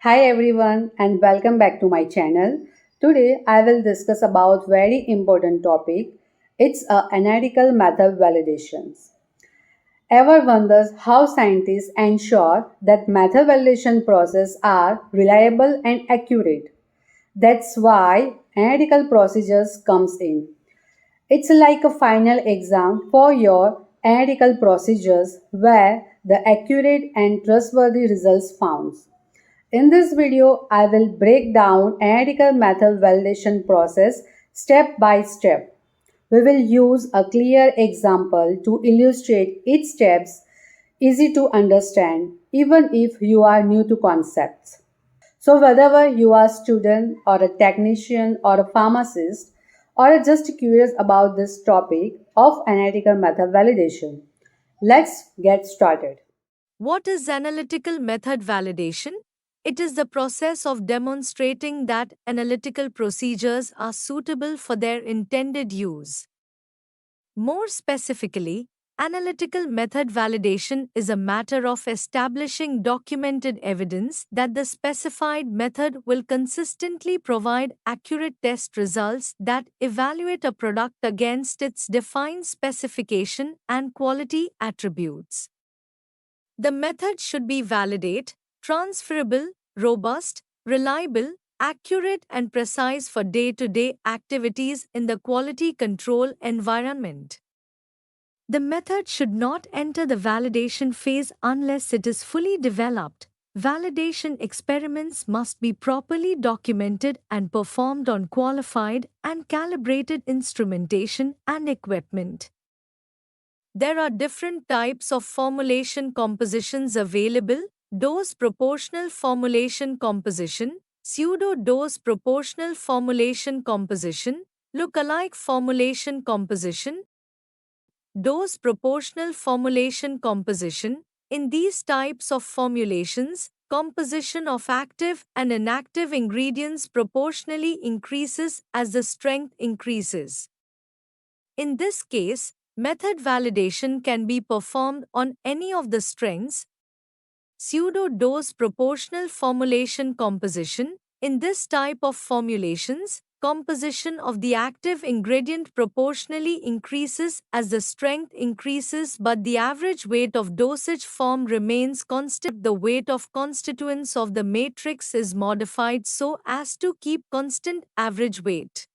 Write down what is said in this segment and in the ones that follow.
Hi everyone and welcome back to my channel. Today I will discuss about very important topic. It's analytical method validations. Ever wonders how scientists ensure that method validation process are reliable and accurate? That's why analytical procedures comes in. It's like a final exam for your analytical procedures where the accurate and trustworthy results found. In this video, I will break down analytical method validation process step by step. We will use a clear example to illustrate each steps easy to understand even if you are new to concepts. So whether you are a student or a technician or a pharmacist or are just curious about this topic of analytical method validation, let's get started. What is analytical method validation? It is the process of demonstrating that analytical procedures are suitable for their intended use. More specifically, analytical method validation is a matter of establishing documented evidence that the specified method will consistently provide accurate test results that evaluate a product against its defined specification and quality attributes. The method should be validate, transferable, robust, reliable, accurate, and precise for day to day activities in the quality control environment. The method should not enter the validation phase unless it is fully developed. Validation experiments must be properly documented and performed on qualified and calibrated instrumentation and equipment. There are different types of formulation compositions available: dose proportional formulation composition, pseudo dose proportional formulation composition, lookalike formulation composition, dose proportional formulation composition. In these types of formulations, composition of active and inactive ingredients proportionally increases as the strength increases. In this case, method validation can be performed on any of the strengths. Pseudo-dose proportional formulation composition. In this type of formulations, composition of the active ingredient proportionally increases as the strength increases, but the average weight of dosage form remains constant. The weight of constituents of the matrix is modified so as to keep constant average weight.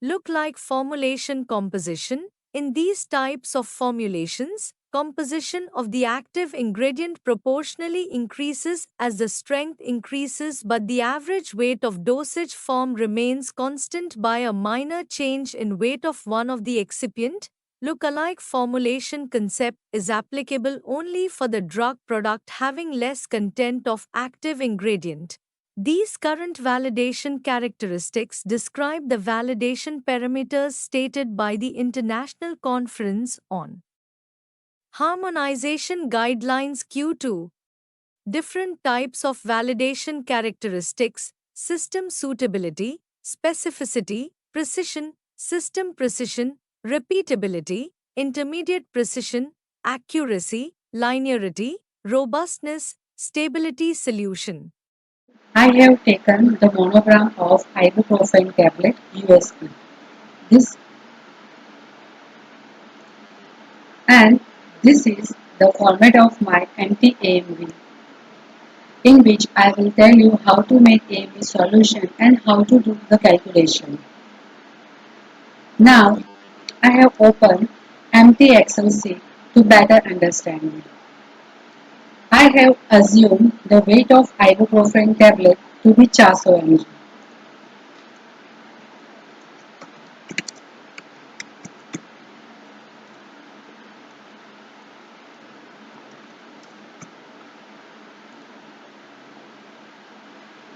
Look like formulation composition. In these types of formulations, composition of the active ingredient proportionally increases as the strength increases, but the average weight of dosage form remains constant by a minor change in weight of one of the excipient. Lookalike formulation concept is applicable only for the drug product having less content of active ingredient. These current validation characteristics describe the validation parameters stated by the International Conference on Harmonization Guidelines Q2. Different types of validation characteristics: system suitability, specificity, precision, system precision, repeatability, intermediate precision, accuracy, linearity, robustness, stability solution. I have taken the monogram of ibuprofen tablet USP. This and this is the format of my anti-AMV, in which I will tell you how to make AMV solution and how to do the calculation. Now I have opened empty Excel sheet to better understand it. I have assumed the weight of ibuprofen tablet to be 400 mg.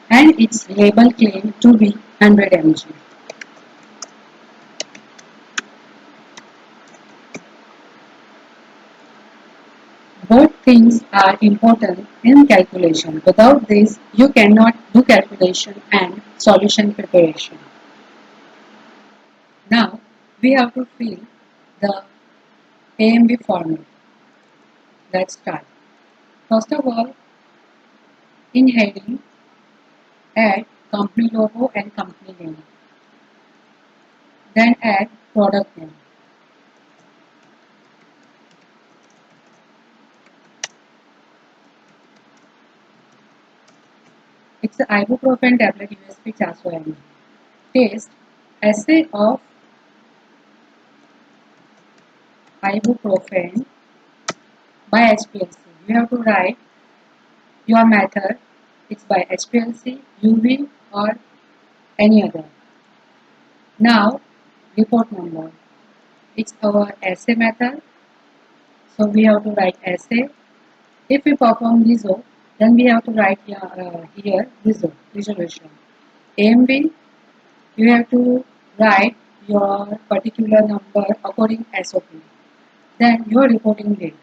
And its label claimed to be 100 mg. Both things are important in calculation. Without this, you cannot do calculation and solution preparation. Now, we have to fill the AMV formula. Let's start. First of all, In heading, add company logo and company name. Then add product name. It's the ibuprofen tablet USP 400 mg. Taste Assay of ibuprofen by HPLC. You have to write your method. It's by HPLC, UV or any other. Now report number. It's our assay method. So we have to write assay. If we perform RISO, then we have to write here RISO, resolution. AMB, you have to write your particular number according SOP. Then your reporting date.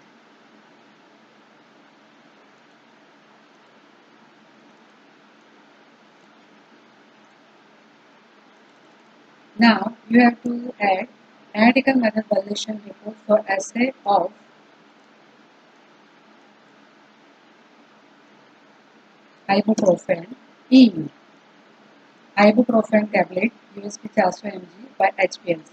Now you have to add analytical method validation report for assay of ibuprofen E. Ibuprofen tablet USP 400 mg by HPLC.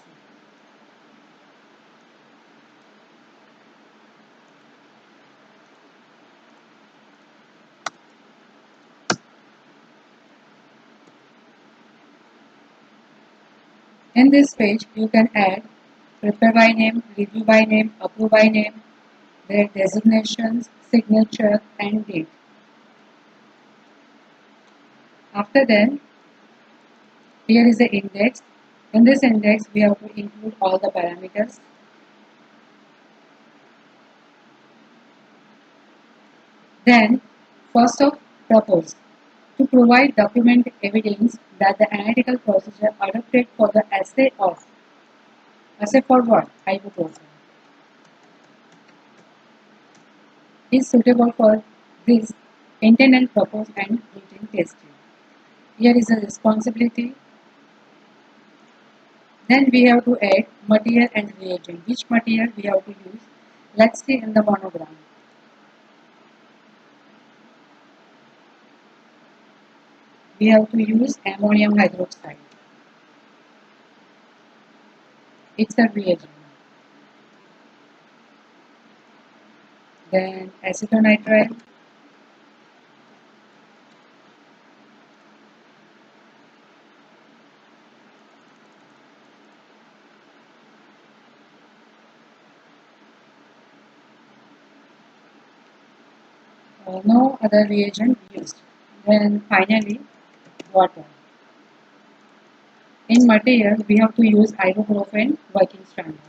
In this page, you can add prepare by name, review by name, approve by name, their designations, signature, and date. After then, here is the index. In this index, we have to include all the parameters. Then, first of propose to provide document evidence that the analytical procedure adopted for the assay for what? Ibuprofen is suitable for this intent and propose and routine testing. Here is a responsibility. Then we have to add material and reagent. Which material we have to use? Let's see in the monogram. We have to use ammonium hydroxide. It's a reagent. Then acetonitrile. No other reagent used. Then finally, water. In material, we have to use ibuprofen working standard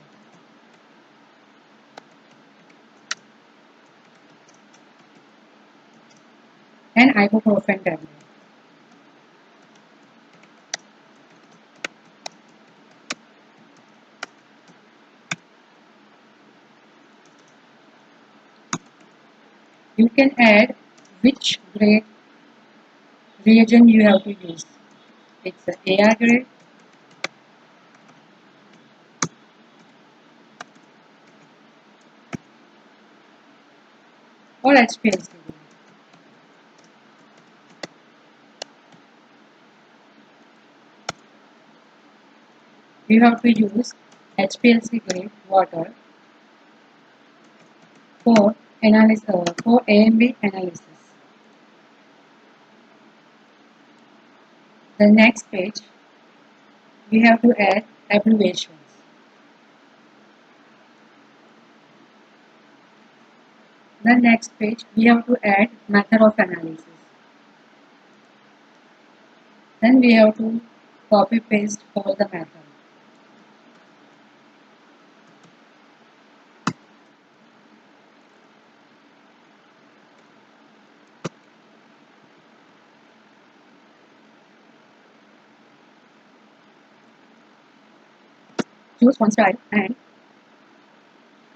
and ibuprofen tablet. You can add which grade reagent you have to use. It's a AR grade or HPLC grade. You have to use HPLC grade water for for AMB analysis. The next page, we have to add abbreviations. The next page, we have to add method of analysis. Then we have to copy paste all the method. Choose font style and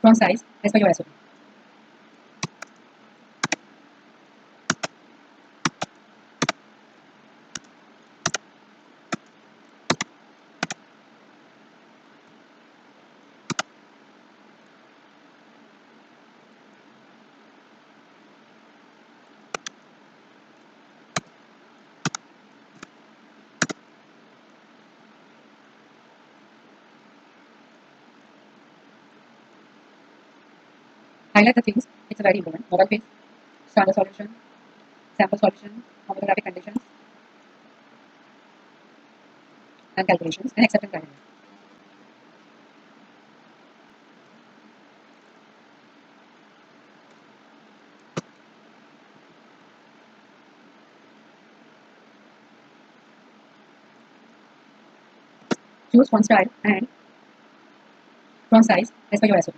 font size as per your SOP. Highlight the things, it's very important. Model phase, standard solution, sample solution, homogeneous conditions, and calculations, and acceptance criteria. Choose font style and font size as per your SOP.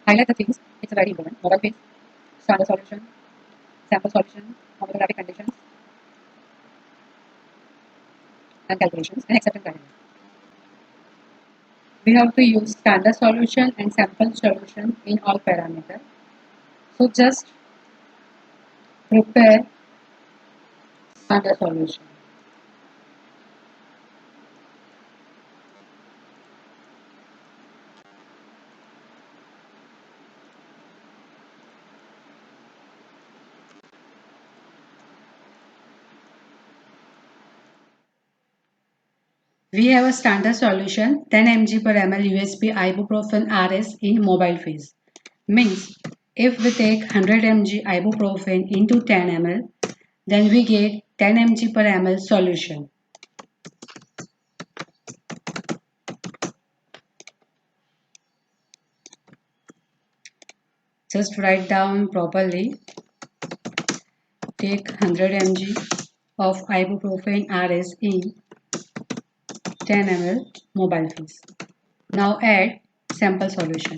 Highlight the things, it's very important. Model phase, standard solution, sample solution, homogeneous conditions, and calculations, and acceptance criteria. We have to use standard solution and sample solution in all parameters. So just prepare standard solution. We have a standard solution 10 mg per ml USP ibuprofen RS in mobile phase. Means if we take 100 mg ibuprofen into 10 ml, then we get 10 mg per ml solution. Just write down properly. Take 100 mg of ibuprofen RS in 10 ml mobile phase. Now add sample solution.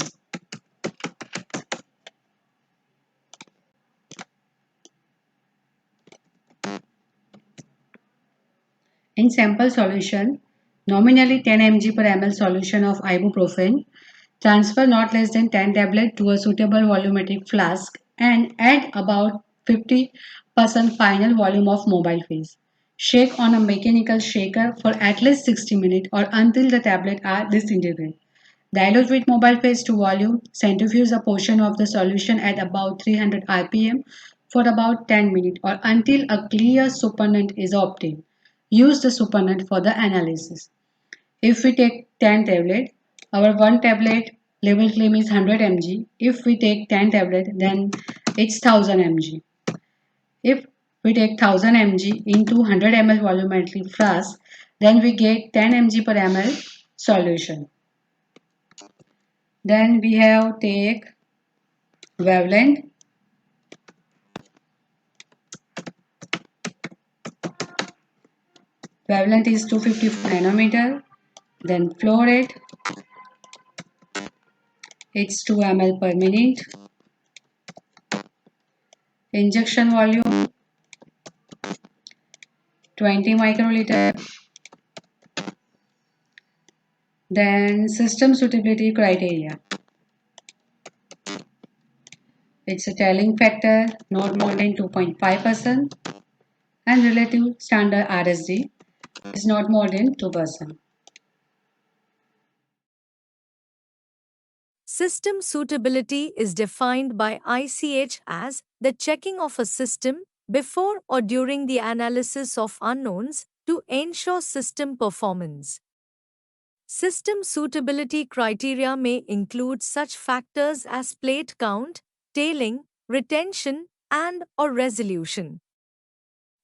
In sample solution, nominally 10 mg per ml solution of ibuprofen, transfer not less than 10 tablets to a suitable volumetric flask and add about 50% final volume of mobile phase. Shake on a mechanical shaker for at least 60 minutes or until the tablets are disintegrated. Dilute with mobile phase to volume. Centrifuge a portion of the solution at about 300 rpm for about 10 minutes or until a clear supernatant is obtained. Use the supernatant for the analysis. If we take 10 tablets, our one tablet label claim is 100 mg. If we take 10 tablets, then it's 1000 mg. If we take 1000 mg into 100 ml volumetric flask, then we get 10 mg per ml solution. Then we have take wavelength. Wavelength is 254 nanometer. Then flow rate, it's 2 ml per minute. Injection volume 20 microliter. Then system suitability criteria. It's a telling factor not more than 2.5% and relative standard RSD is not more than 2%. System suitability is defined by ICH as the checking of a system before or during the analysis of unknowns to ensure system performance. System suitability criteria may include such factors as plate count, tailing, retention, and/or resolution.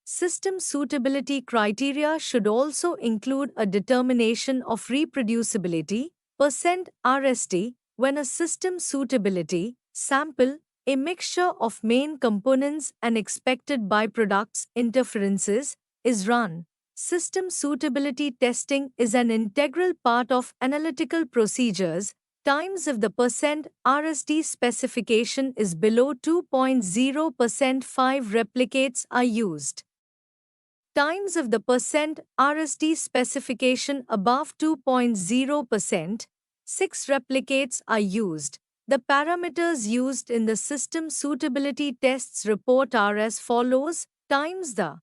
System suitability criteria should also include a determination of reproducibility, percent RST, when a system suitability sample, a mixture of main components and expected byproducts interferences, is run. System suitability testing is an integral part of analytical procedures. Times if the percent RST specification is below 2.0%, 5 replicates are used. Times if the percent RST specification above 2.0%, 6 replicates are used. The parameters used in the system suitability tests report are as follows times the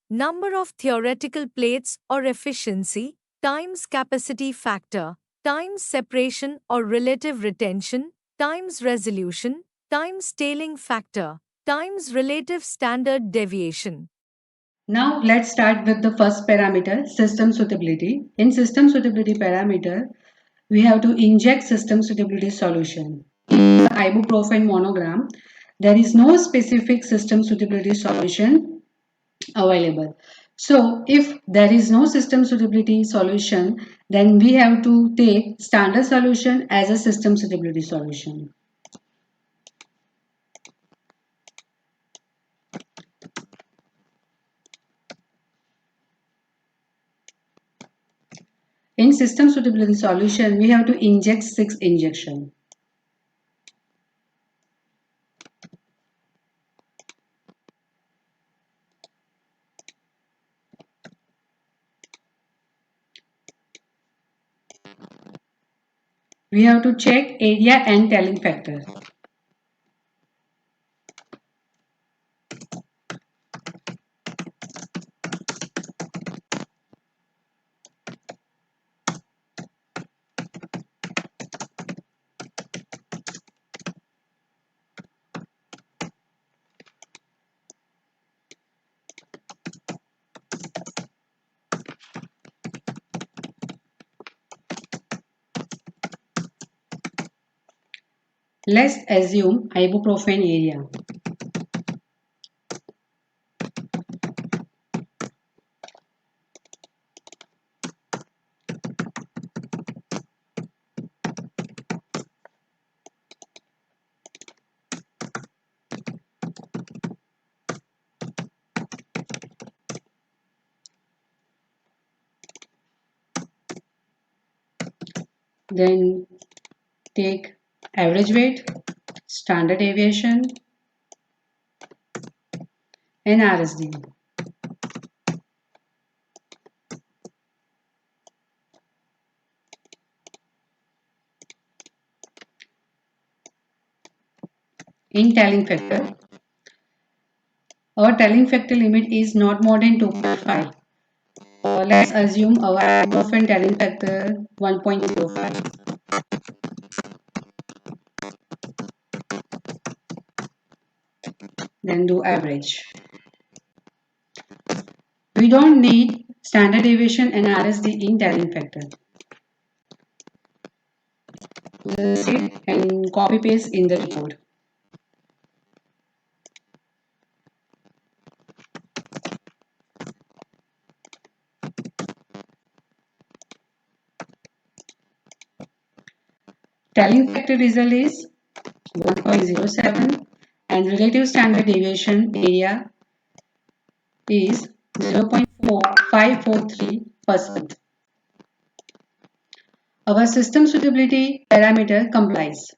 number of theoretical plates or efficiency times capacity factor times separation or relative retention times resolution times tailing factor times relative standard deviation. Now let's start with the first parameter, system suitability. In system suitability parameter, we have to inject system suitability solution. In the ibuprofen monogram, there is no specific system suitability solution available. So if there is no system suitability solution, then we have to take standard solution as a system suitability solution. In system suitability solution, we have to inject 6 injection. We have to check area and tailing factor. Let's assume ibuprofen area. Then take average weight, standard deviation, and RSD. In tailing factor, our tailing factor limit is not more than 2.5. Let's assume our ibuprofen tailing factor 1.05. Then do average. We don't need standard deviation and RSD in tailing factor. We'll sit and copy paste in the report. Tailing factor result is 1.07 and relative standard deviation area is 0.543%. Our system suitability parameter complies.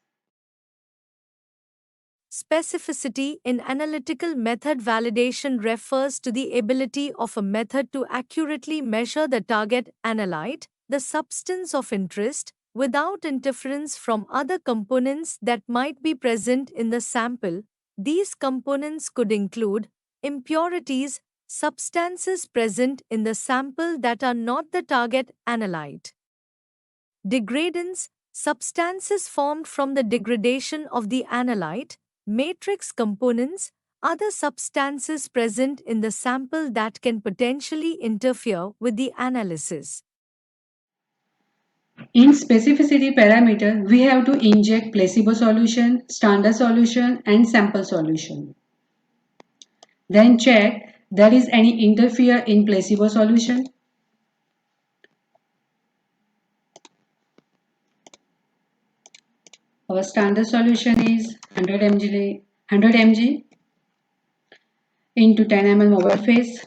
Specificity in analytical method validation refers to the ability of a method to accurately measure the target analyte, the substance of interest, without interference from other components that might be present in the sample. These components could include impurities, substances present in the sample that are not the target analyte, degradants, substances formed from the degradation of the analyte, matrix components, other substances present in the sample that can potentially interfere with the analysis. In specificity parameter, we have to inject placebo solution, standard solution, and sample solution. Then check there is any interfere in placebo solution. Our standard solution is 100 mg into 10 ml mobile phase.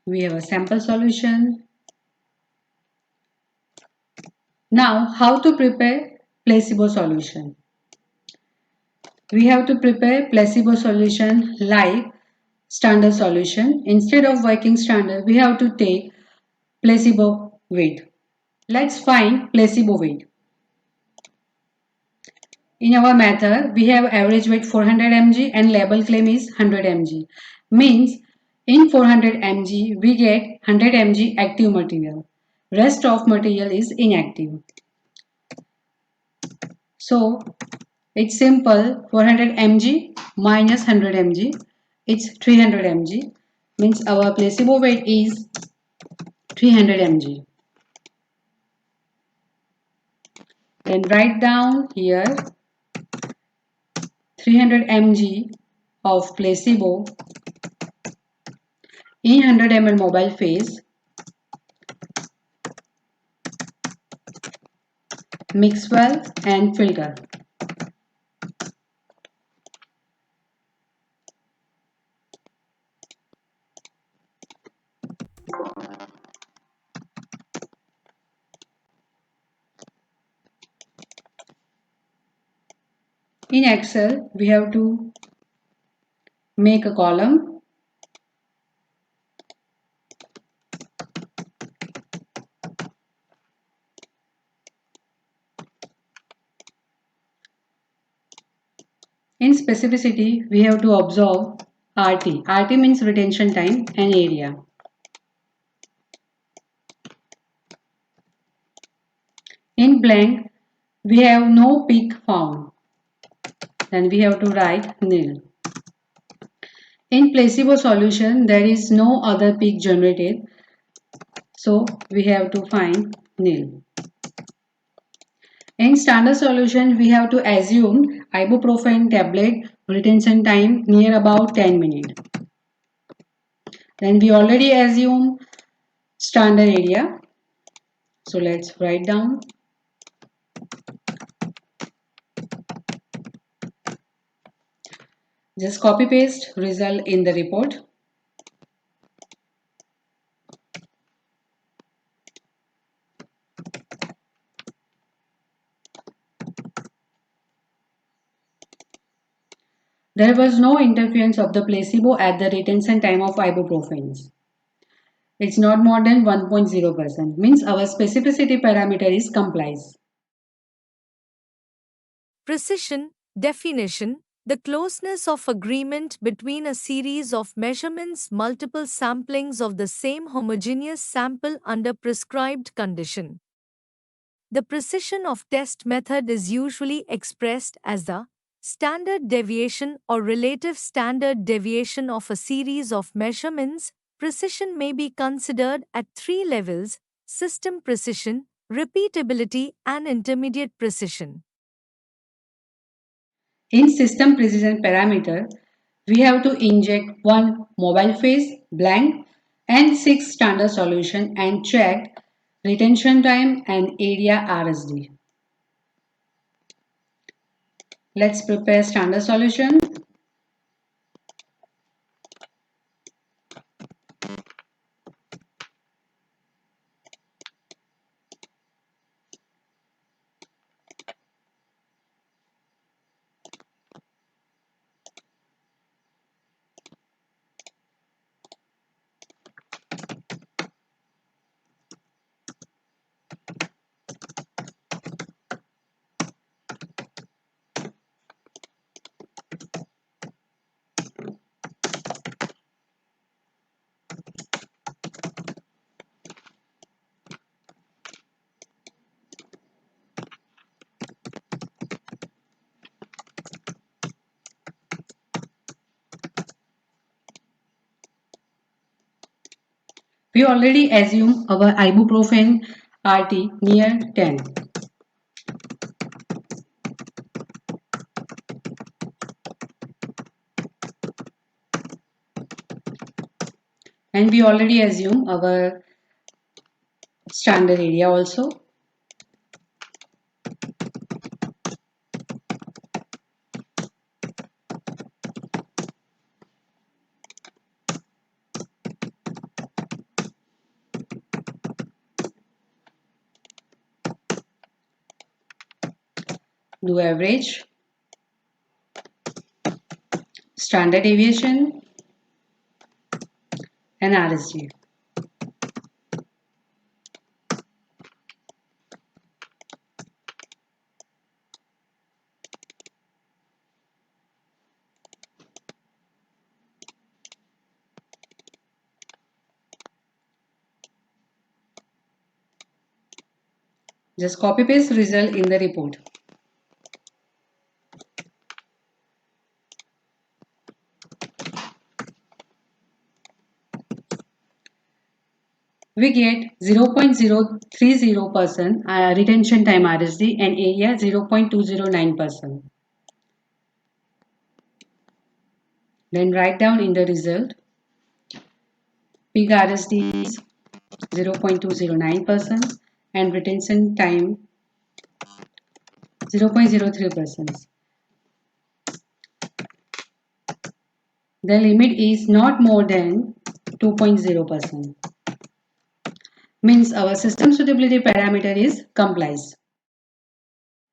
We have a sample solution. Now, how to prepare placebo solution? We have to prepare placebo solution like standard solution. Instead of working standard, we have to take placebo weight. Let's find placebo weight. In our method, we have average weight 400 mg and label claim is 100 mg. Means in 400 mg, we get 100 mg active material. Rest of material is inactive. So it's simple, 400 mg minus 100 mg, it's 300 mg. Means our placebo weight is 300 mg. Then write down here 300 mg of placebo in 100 ml mobile phase. Mix well and filter. In Excel, we have to make a column. In specificity, we have to observe RT. RT means retention time and area. In blank, we have no peak found. Then we have to write nil. In placebo solution, there is no other peak generated. So we have to find nil. In standard solution, we have to assume ibuprofen tablet retention time near about 10 minutes. Then we already assume standard area. So let's write down. Just copy paste result in the report. There was no interference of the placebo at the retention time of ibuprofens. It's not more than 1.0%. Means our specificity parameter is complies. Precision, definition, the closeness of agreement between a series of measurements, multiple samplings of the same homogeneous sample under prescribed condition. The precision of test method is usually expressed as the standard deviation or relative standard deviation of a series of measurements. Precision may be considered at three levels: system precision, repeatability, and intermediate precision. In system precision parameter, we have to inject one mobile phase blank and 6 standard solution and check retention time and area RSD. Let's prepare standard solution. We already assume our ibuprofen RT near 10. And we already assume our standard area also. Do average, standard deviation and RSD. Just copy paste result in the report. We get 0.030% retention time RSD and area 0.209%. Then write down in the result peak RSD is 0.209% and retention time 0.03%. The limit is not more than 2.0%. Means our system suitability parameter is complies.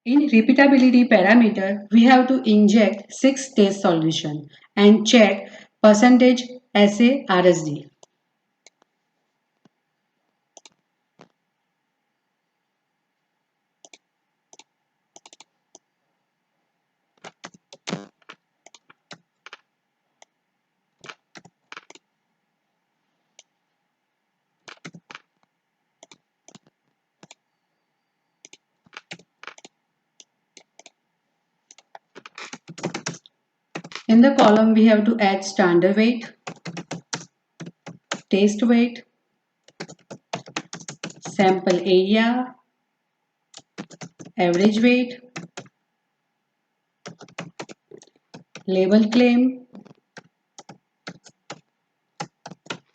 In repeatability parameter, we have to inject 6 test solution and check percentage assay RSD. In the column, we have to add standard weight, test weight, sample area, average weight, label claim,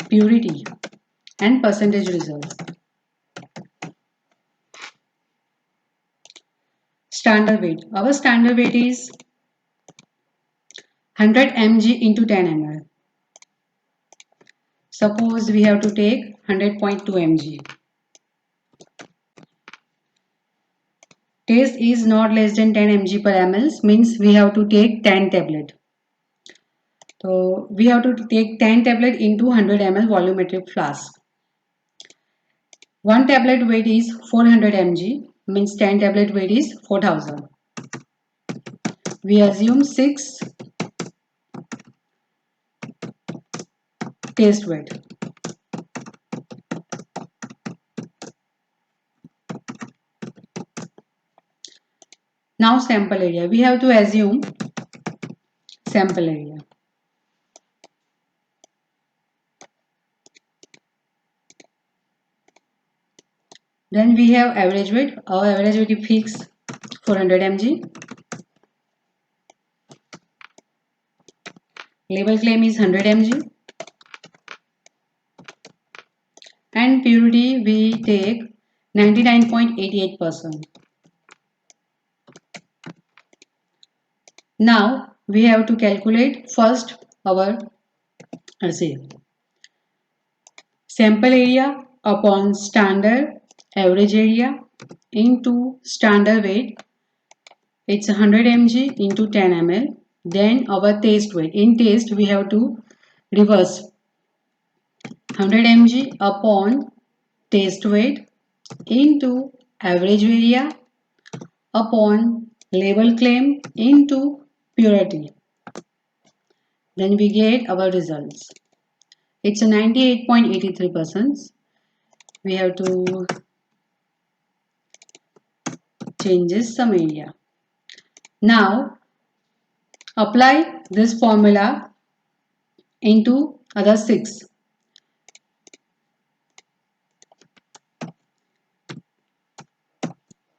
purity, and percentage results. Standard weight. Our standard weight is 100 mg into 10 ml. Suppose we have to take 100.2 mg. Test is not less than 10 mg per ml, means we have to take 10 tablet. So we have to take 10 tablet into 100 ml volumetric flask. One tablet weight is 400 mg, means 10 tablet weight is 4000. We assume 6 test weight. Now sample area. We have to assume sample area. Then we have average weight. Our average weight is fixed 400 mg. Label claim is 100 mg. And purity we take 99.88%. Now we have to calculate first our assay. Sample area upon standard average area into standard weight. It's 100 mg into 10 ml. Then our test weight. In test we have to reverse 100 mg upon test weight into average area upon label claim into purity. Then we get our results. It's a 98.83%. We have to changes some area. Now apply this formula into other 6.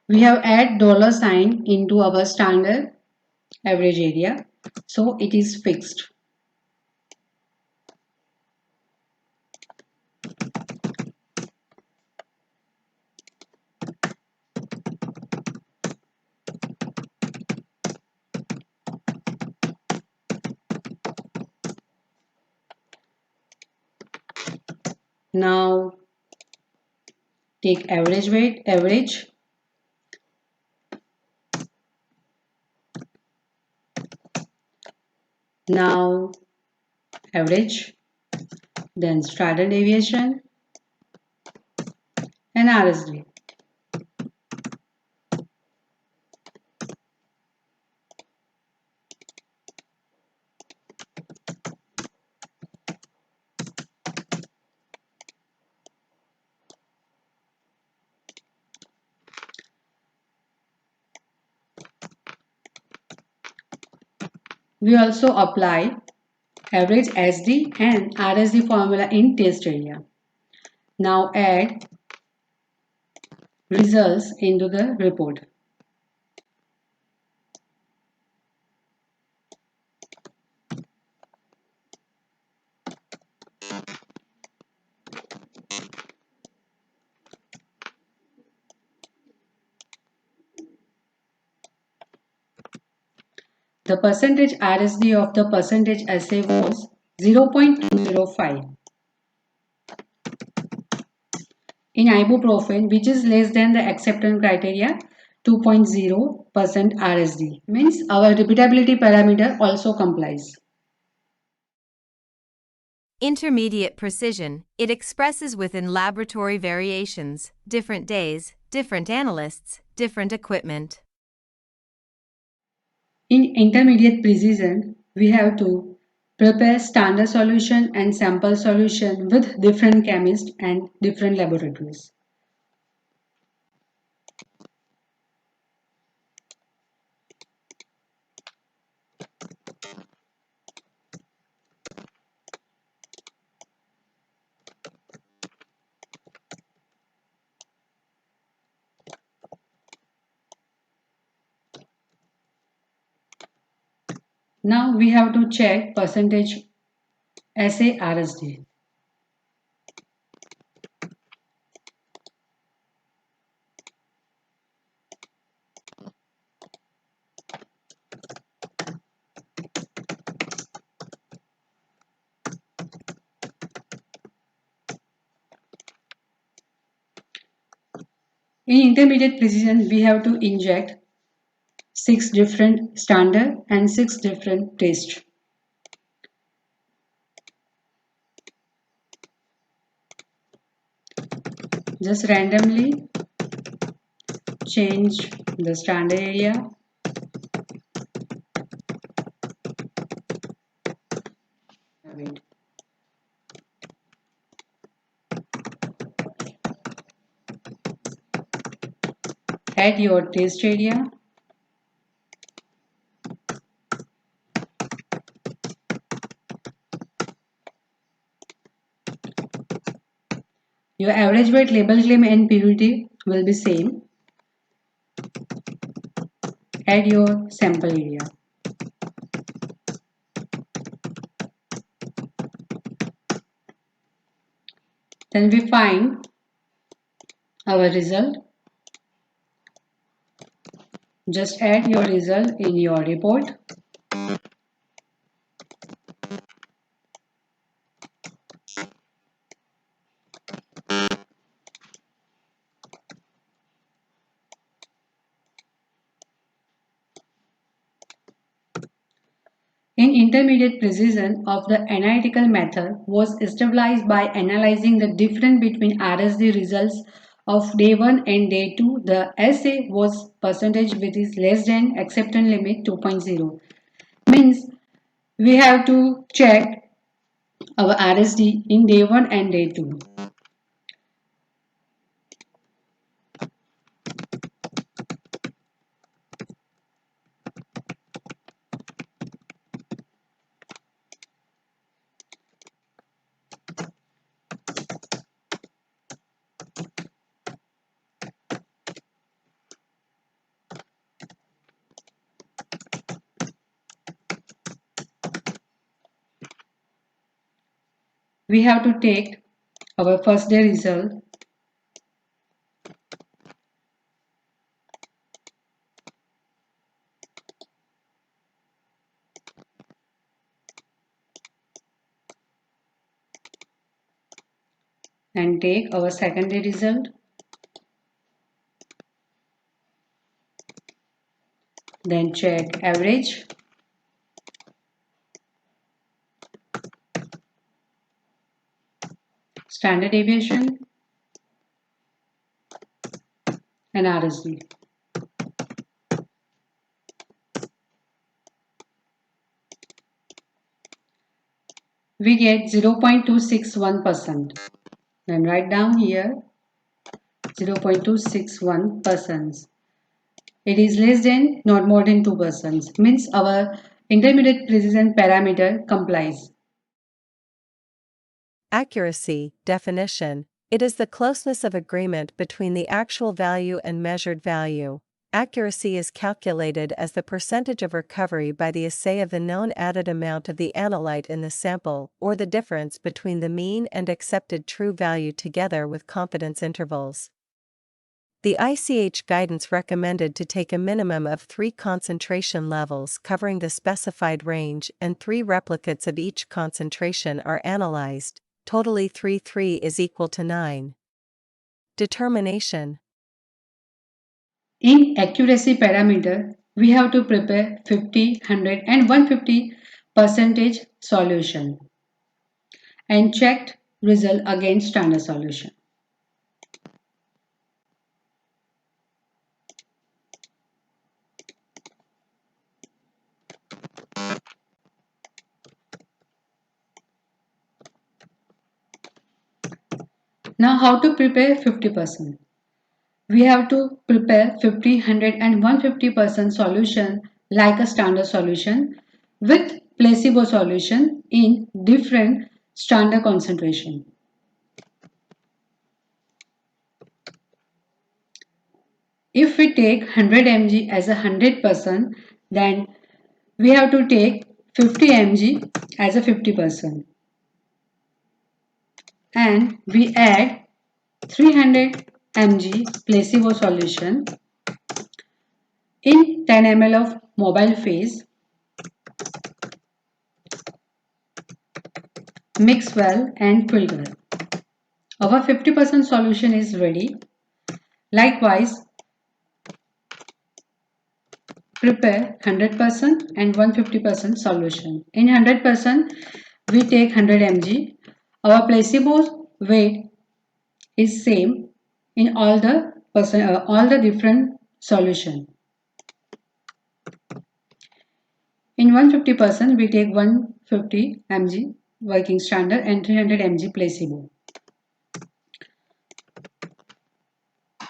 We have add dollar sign into our standard average area, so it is fixed. Now take average weight, average. Now average, then standard deviation and RSD. We also apply average SD and RSD formula in test area. Now add results into the report. The percentage RSD of the percentage assay was 0.205. In ibuprofen, which is less than the acceptance criteria, 2.0% RSD means our repeatability parameter also complies. Intermediate precision, it expresses within laboratory variations, different days, different analysts, different equipment. In intermediate precision, we have to prepare standard solution and sample solution with different chemists and different laboratories. Now we have to check percentage assay RSD. In intermediate precision, we have to inject 6 different standard and 6 different taste. Just randomly change the standard area. Wait. Add your taste area. Your average weight, label claim and purity will be same. Add your sample area. Then we find our result. Just add your result in your report. In intermediate precision of the analytical method was established by analyzing the difference between RSD results of day 1 and day 2. The assay was percentage which is less than acceptance limit 2.0. Means we have to check our RSD in day 1 and day 2. We have to take our first day result and take our second day result. Then check average, standard deviation and RSD. We get 0.261%. Then write down here 0.261%. It is less than, not more than 2%. Means our intermediate precision parameter complies. Accuracy, definition. It is the closeness of agreement between the actual value and measured value. Accuracy is calculated as the percentage of recovery by the assay of the known added amount of the analyte in the sample, or the difference between the mean and accepted true value together with confidence intervals. The ICH guidance recommended to take a minimum of 3 concentration levels covering the specified range and 3 replicates of each concentration are analyzed. Totally 3 is equal to 9. Determination. In accuracy parameter, we have to prepare 50, 100 and 150 percentage solution and checked result against standard solution. Now how to prepare 50%? We have to prepare 50, 100 and 150% solution like a standard solution with placebo solution in different standard concentration. If we take 100 mg as a 100%, then we have to take 50 mg as a 50%. And we add 300 mg placebo solution in 10 ml of mobile phase. Mix well and filter. Our 50% solution is ready. Likewise, prepare 100% and 150% solution. In 100%, we take 100 mg. Our placebo weight is same in all the different solution. In 150%, we take 150 mg working standard and 300 mg placebo.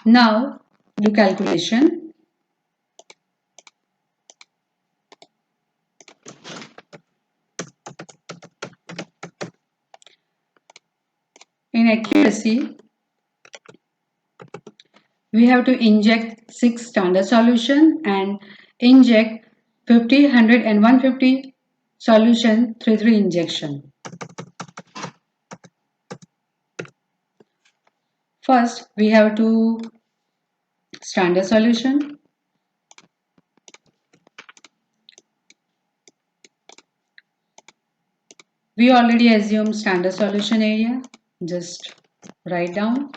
Now do calculation. In accuracy, we have to inject 6 standard solution and inject 50, 100 and 150 solution 3 injection. First, we have to standard solution. We already assume standard solution area. Just write down.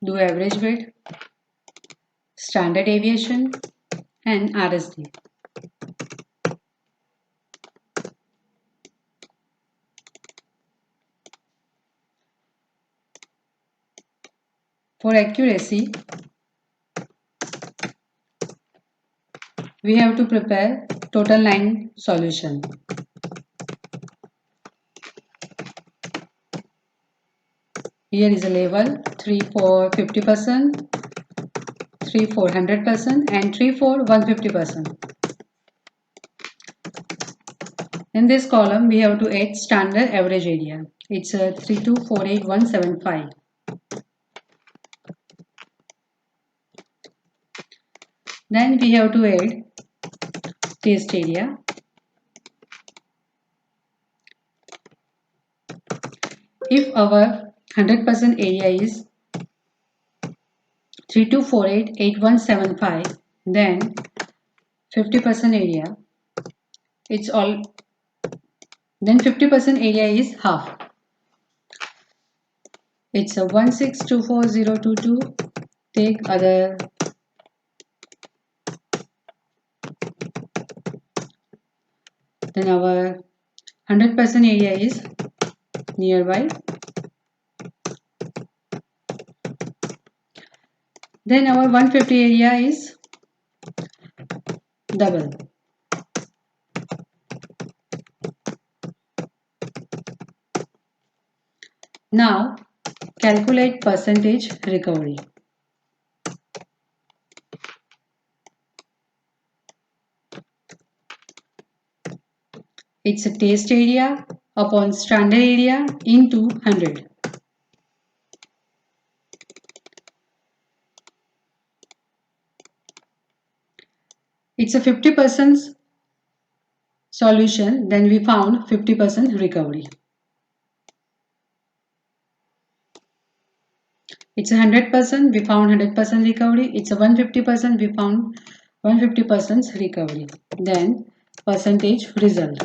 Do average weight, standard deviation and RSD. For accuracy, we have to prepare total 9 solution. Here is a label 3 for 50%, 3 for 100% and 3 for 150%. In this column, we have to add standard average area. It's 3248175. Then we have to add test area. If our 100% area is 32488175, then 50% area, then 50% area is half. It's a 1624022. Take other then our 100% area is nearby. Then our 150 area is double. Now calculate percentage recovery. It's a test area upon standard area into 100. It's a 50% solution, then we found 50% recovery. It's a 100%, we found 100% recovery. It's a 150%, we found 150% recovery. Then percentage result.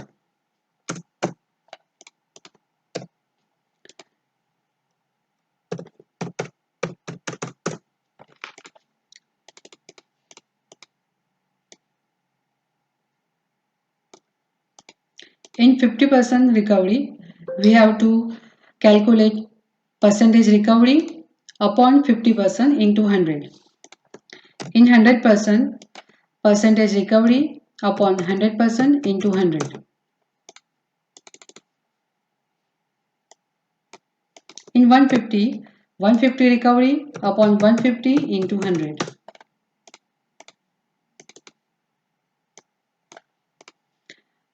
In 50% recovery, we have to calculate percentage recovery upon 50% into 100. In 100%, percentage recovery upon 100% into 100. In 150, 150 recovery upon 150 into 100.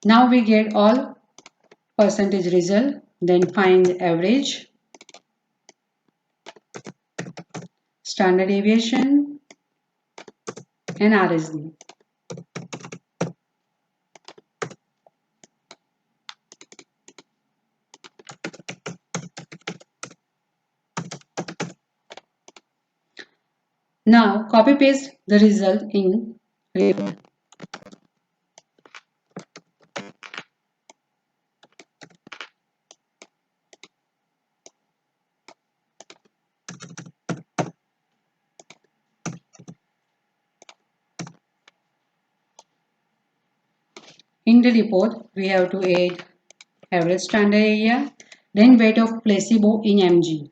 Now we get all percentage result, then find average, standard deviation and RSD. Now copy paste the result in report. In the report, we have to add average standard area, then weight of placebo in mg.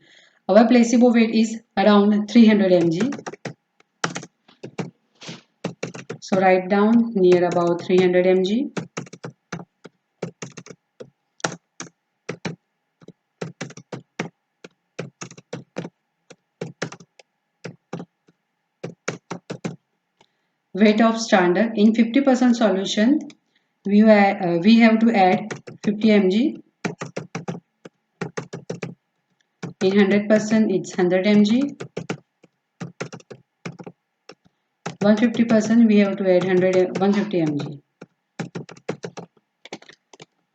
Our placebo weight is around 300 mg. So write down near about 300 mg. Weight of standard in 50% solution, we have to add 50 mg. In 100% it's 100 mg. 150% we have to add 150 mg.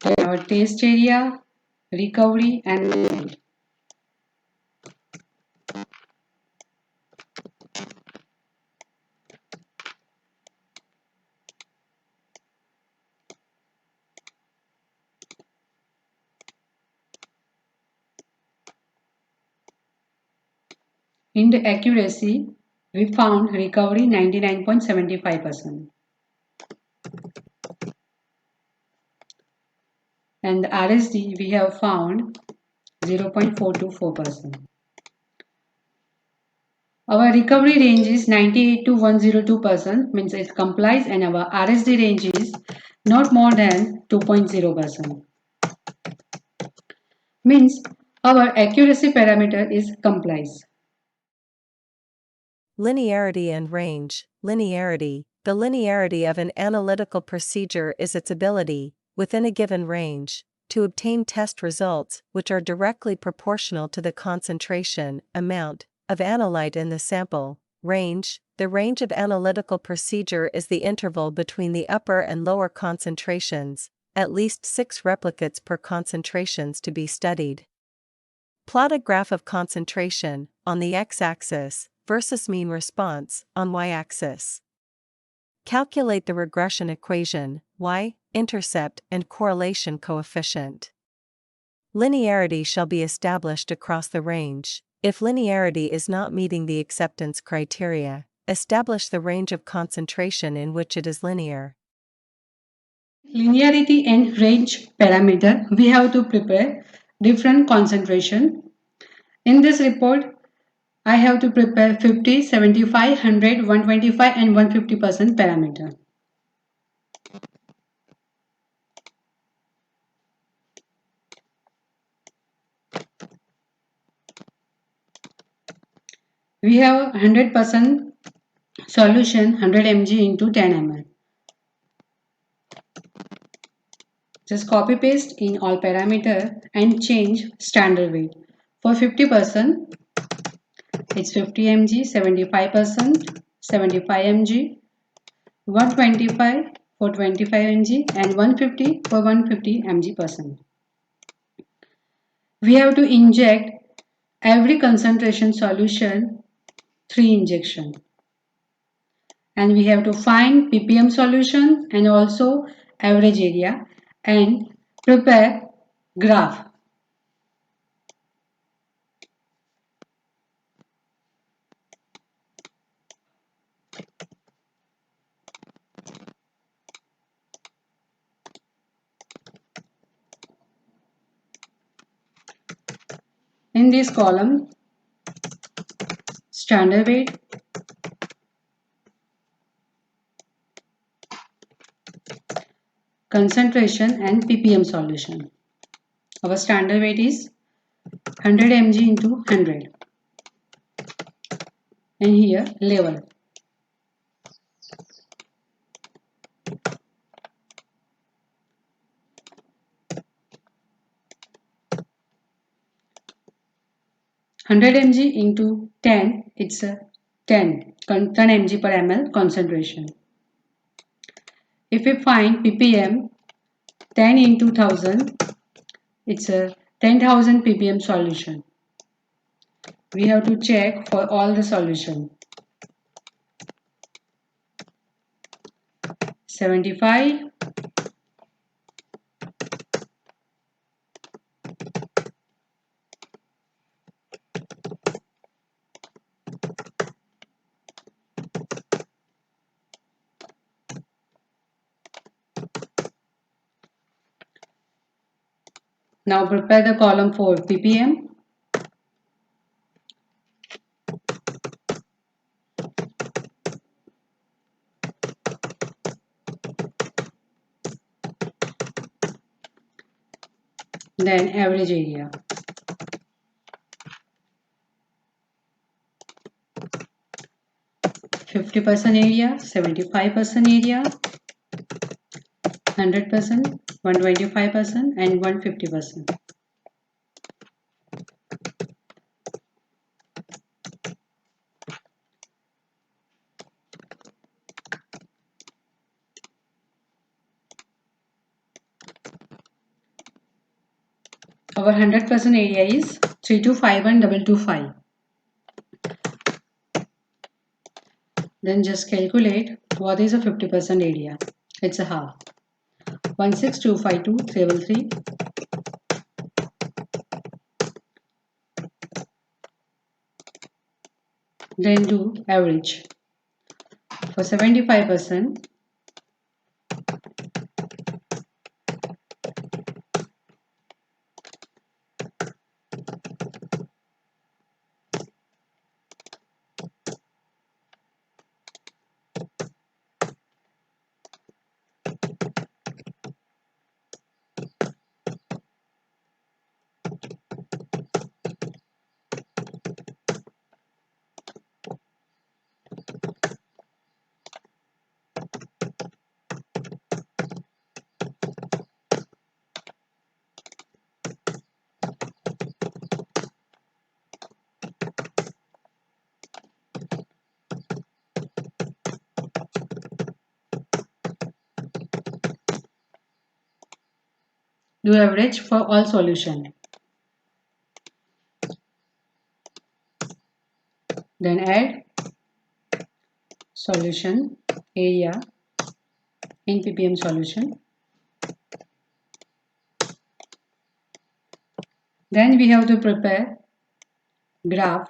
Then our test area, recovery and in the accuracy, we found recovery 99.75%. And the RSD we have found 0.424%. Our recovery range is 98 to 102%, means it complies, and our RSD range is not more than 2.0%. Means our accuracy parameter is complies. Linearity and range. Linearity. The linearity of an analytical procedure is its ability, within a given range, to obtain test results which are directly proportional to the concentration, amount, of analyte in the sample. Range. The range of analytical procedure is the interval between the upper and lower concentrations, at least 6 replicates per concentrations to be studied. Plot a graph of concentration, on the x-axis, versus mean response, on y-axis. Calculate the regression equation, y-intercept and correlation coefficient. Linearity shall be established across the range. If linearity is not meeting the acceptance criteria, establish the range of concentration in which it is linear. Linearity and range parameter, we have to prepare different concentration. In this report, I have to prepare 50, 75, 100, 125 and 150% parameter. We have 100% solution 100 mg into 10 ml. Just copy paste in all parameter and change standard weight. For 50% it's 50 mg, 75% 75 mg, 125 for 25 mg and 150 for 150 mg percent. We have to inject every concentration solution 3 injection. And we have to find ppm solution and also average area and prepare graph. In this column, standard weight, concentration and ppm solution. Our standard weight is 100 mg into 100 and here level. Hundred mg into 10, it's a 10 mg per ml concentration. If we find ppm 10 into 1000, it's a 10,000 ppm solution. We have to check for all the solution. 75, 'Now prepare the column for ppm. Then average area. %, area, 75% area, 100%, 125% and 150%. Our 100% area is 3251225. Then just calculate what is a 50% area. It's a half. 16252 Then do average. For 75%, do average for all solution. Then add solution area in ppm solution. Then we have to prepare graph.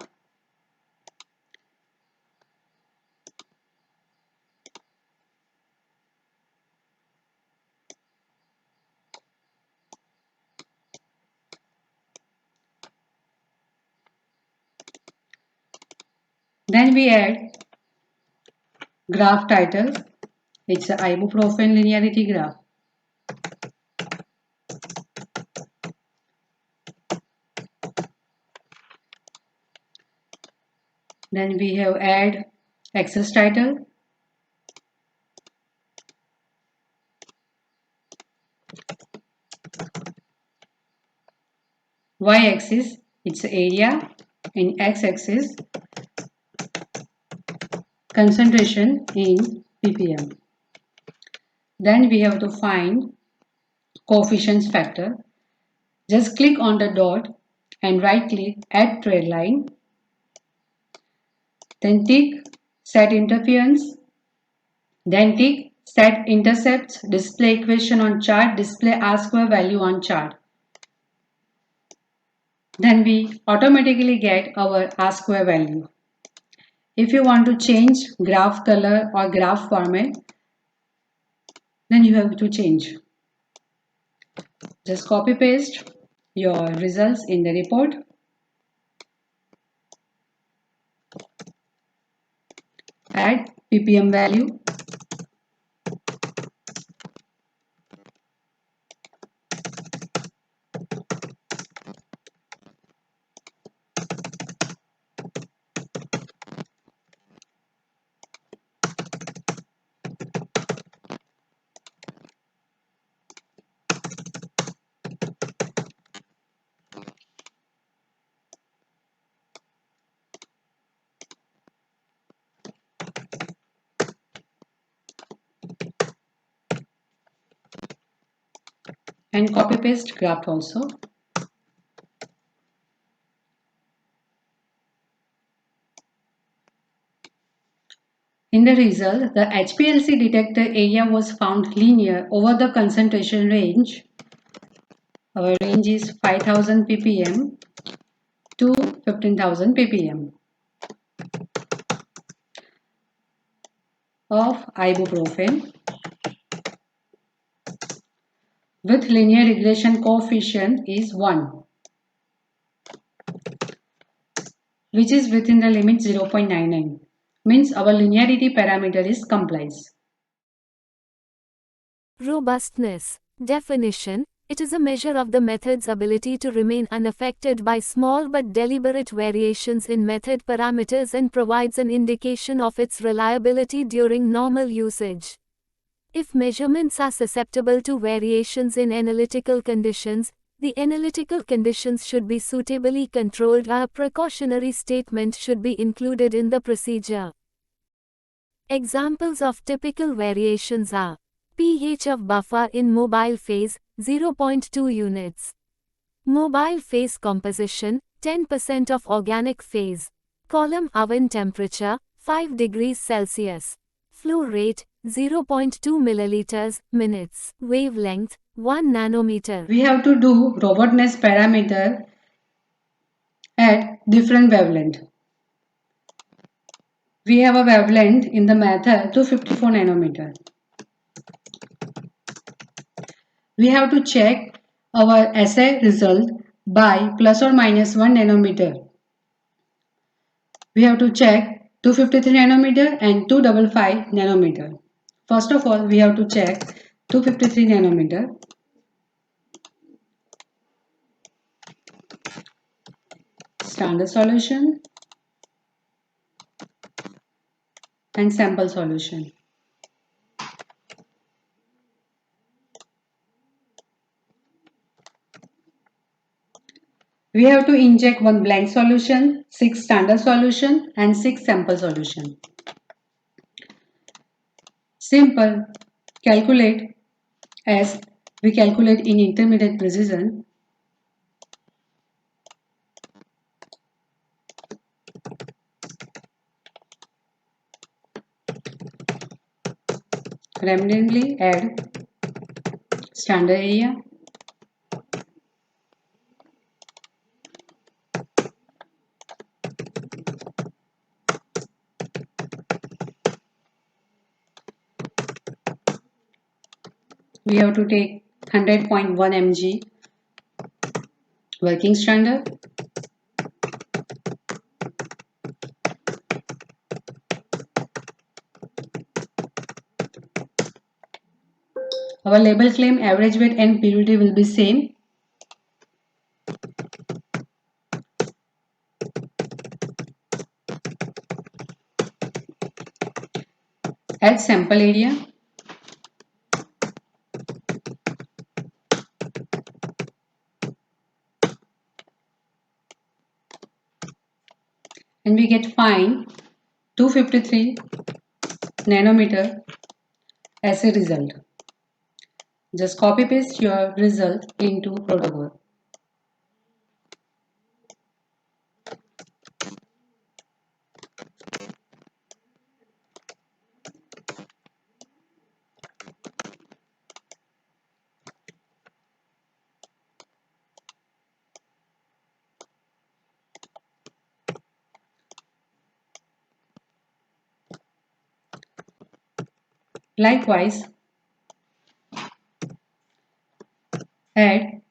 Then we add graph title. It's a ibuprofen linearity graph. Then we have add axis title. Y-axis, it's area, and x-axis, concentration in ppm. Then we have to find coefficients factor. Just click on the dot and right click add trade line. Then tick set interference. Then tick set intercepts, display equation on chart, display R-square value on chart. Then we automatically get our R-square value. If you want to change graph color or graph format, then you have to change. Just copy paste your results in the report. Add ppm value. And copy paste graph also. In the result, the HPLC detector area was found linear over the concentration range. Our range is 5000 ppm to 15,000 ppm of ibuprofen with linear regression coefficient is 1, which is within the limit 0.99. Means our linearity parameter is complies. Robustness. Definition. It is a measure of the method's ability to remain unaffected by small but deliberate variations in method parameters and provides an indication of its reliability during normal usage. If measurements are susceptible to variations in analytical conditions, the analytical conditions should be suitably controlled or a precautionary statement should be included in the procedure. Examples of typical variations are pH of buffer in mobile phase, 0.2 units. Mobile phase composition, 10% of organic phase. Column oven temperature, 5 degrees Celsius. Flow rate, 0.2 milliliters, minutes. Wavelength, 1 nanometer. We have to do robustness parameter at different wavelength. We have a wavelength in the method to 54 nanometer. We have to check our assay result by plus or minus 1 nanometer. We have to check 253 nanometer and 255 nanometer. First of all, we have to check 253 nanometer. Standard solution and sample solution. We have to inject 1 blank solution, 6 standard solution and 6 sample solution. Simple calculate as we calculate in intermediate precision. Randomly add standard area. We have to take 100.1 mg working standard. Our label claim average weight and purity will be same. Add sample area. And we get fine 253 nanometer as a result. Just copy paste your result into protocol. Likewise, add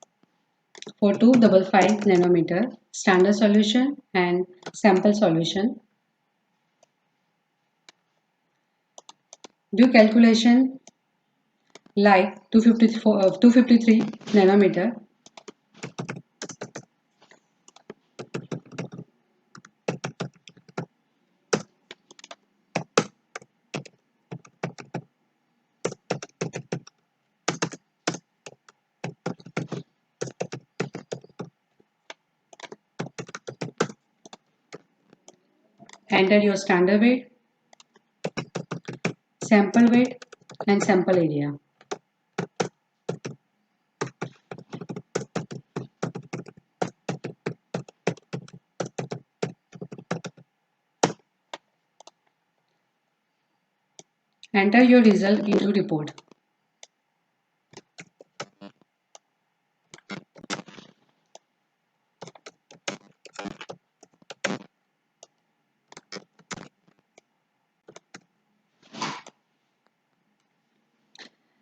for 255 nanometer standard solution and sample solution. Do calculation like 253 nanometer. Enter your standard weight, sample weight and sample area. Enter your result into report.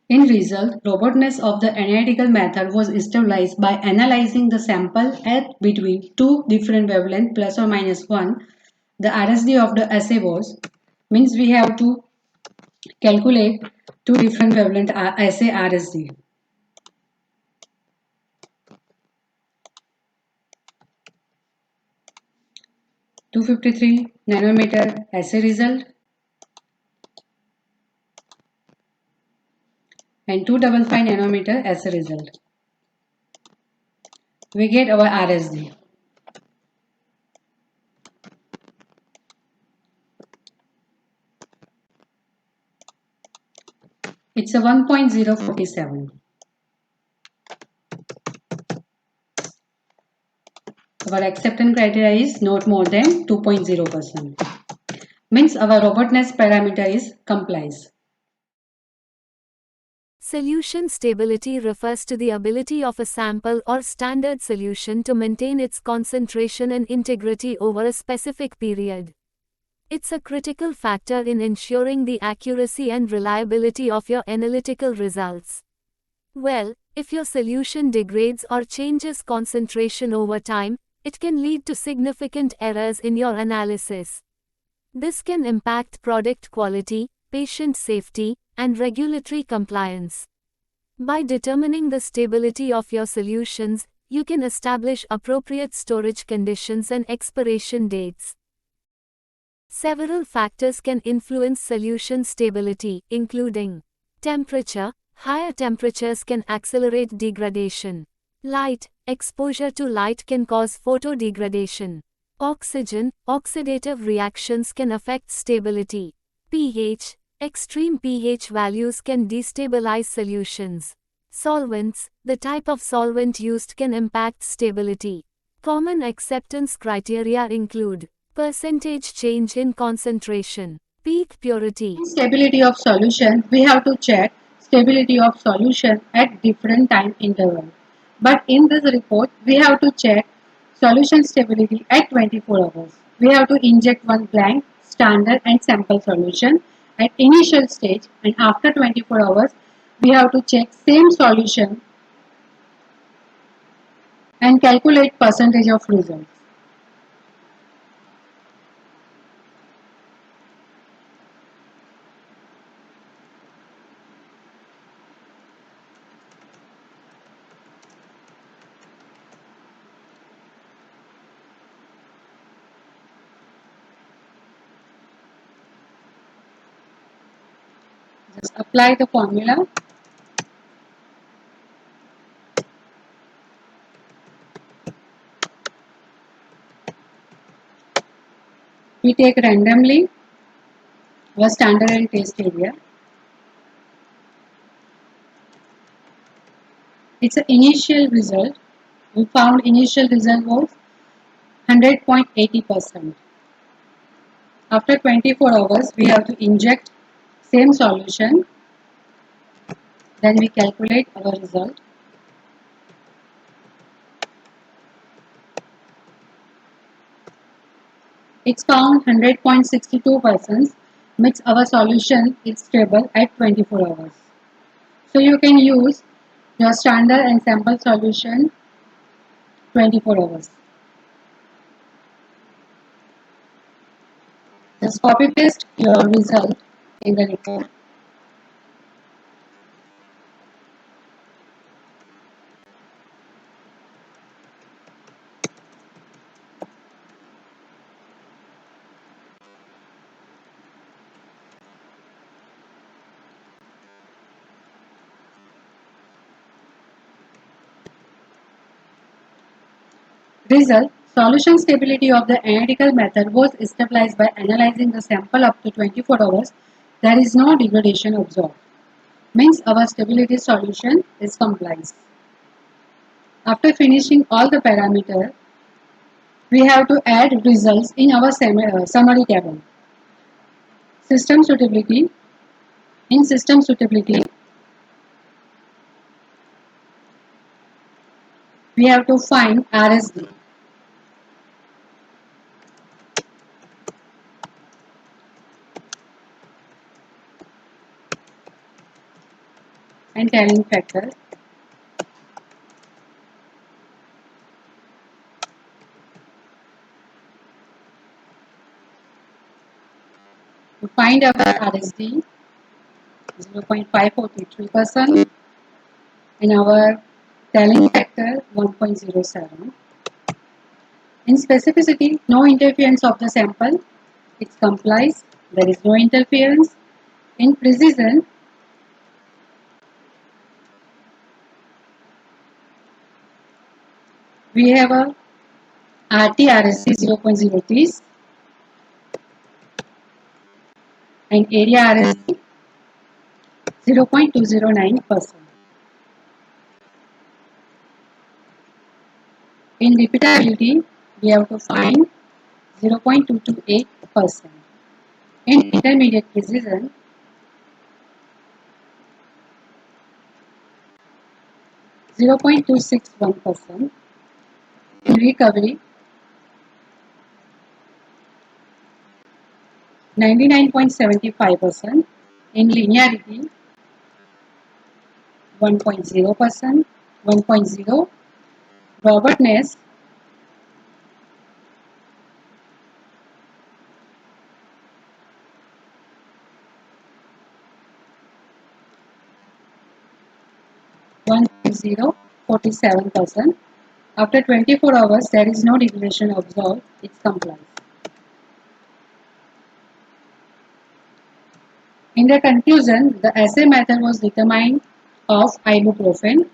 In result, robustness of the analytical method was established by analyzing the sample at between two different wavelengths plus or minus 1. The RSD of the assay was, means we have to calculate two different wavelength assay RSD. (253 nanometer assay result and 255 nanometer assay result. We get our RSD. It's a 1.047. Our acceptance criteria is not more than 2.0%. Means our robustness parameter is complies. Solution stability refers to the ability of a sample or standard solution to maintain its concentration and integrity over a specific period. It's a critical factor in ensuring the accuracy and reliability of your analytical results. Well, if your solution degrades or changes concentration over time, it can lead to significant errors in your analysis. This can impact product quality, patient safety, and regulatory compliance. By determining the stability of your solutions, you can establish appropriate storage conditions and expiration dates. Several factors can influence solution stability, including temperature. Higher temperatures can accelerate degradation. Light. Exposure to light can cause photodegradation. Oxygen. Oxidative reactions can affect stability. pH. Extreme pH values can destabilize solutions. Solvents. The type of solvent used can impact stability. Common acceptance criteria include percentage change in concentration, peak purity. Stability of solution, we have to check stability of solution at different time interval. But in this report, we have to check solution stability at 24 hours. We have to inject one blank, standard and sample solution at initial stage, and after 24 hours, we have to check same solution and calculate percentage of results. Just apply the formula. We take randomly our standard and test area. It's an initial result. We found initial result was 100.80%. After 24 hours, we have to inject same solution. Then we calculate our result. It's found 100.62%, means our solution is stable at 24 hours. So you can use your standard and sample solution 24 hours. Just copy paste your result in the report. Result: solution stability of the analytical method was established by analyzing the sample up to 24 hours. There is no degradation observed. Means our stability solution is complies. After finishing all the parameters, we have to add results in our summary table. System suitability. In system suitability, we have to find RSD. And telling factor. To find our RSD, 0.543% and our telling factor 1.07. In specificity, no interference of the sample, it complies, there is no interference. In precision, we have a RT-RSD 0.03 and area RSD 0.209%. In repeatability, we have to find 0.228%. In intermediate precision, 0.261%. In recovery, 99.75%. In linearity, 1.0%, 1.0. Robustness, 1.0, 47%. After 24 hours, there is no degradation observed, it complies. In the conclusion, the assay method was determined of ibuprofen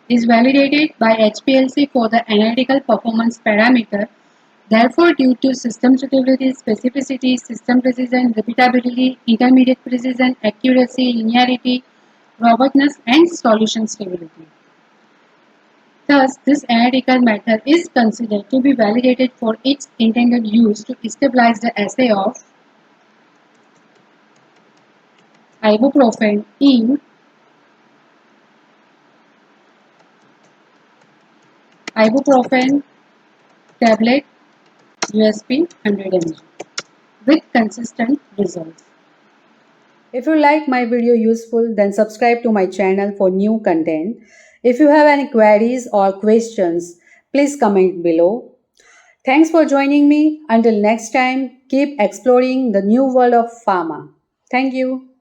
is validated by HPLC for the analytical performance parameter. Therefore, due to system suitability, specificity, system precision, repeatability, intermediate precision, accuracy, linearity, robustness, and solution stability. Thus, this analytical method is considered to be validated for its intended use to stabilize the assay of ibuprofen in ibuprofen tablet USP 100 mg with consistent results. If you like my video useful, then subscribe to my channel for new content. If you have any queries or questions, please comment below. Thanks for joining me. Until next time, keep exploring the new world of pharma. Thank you.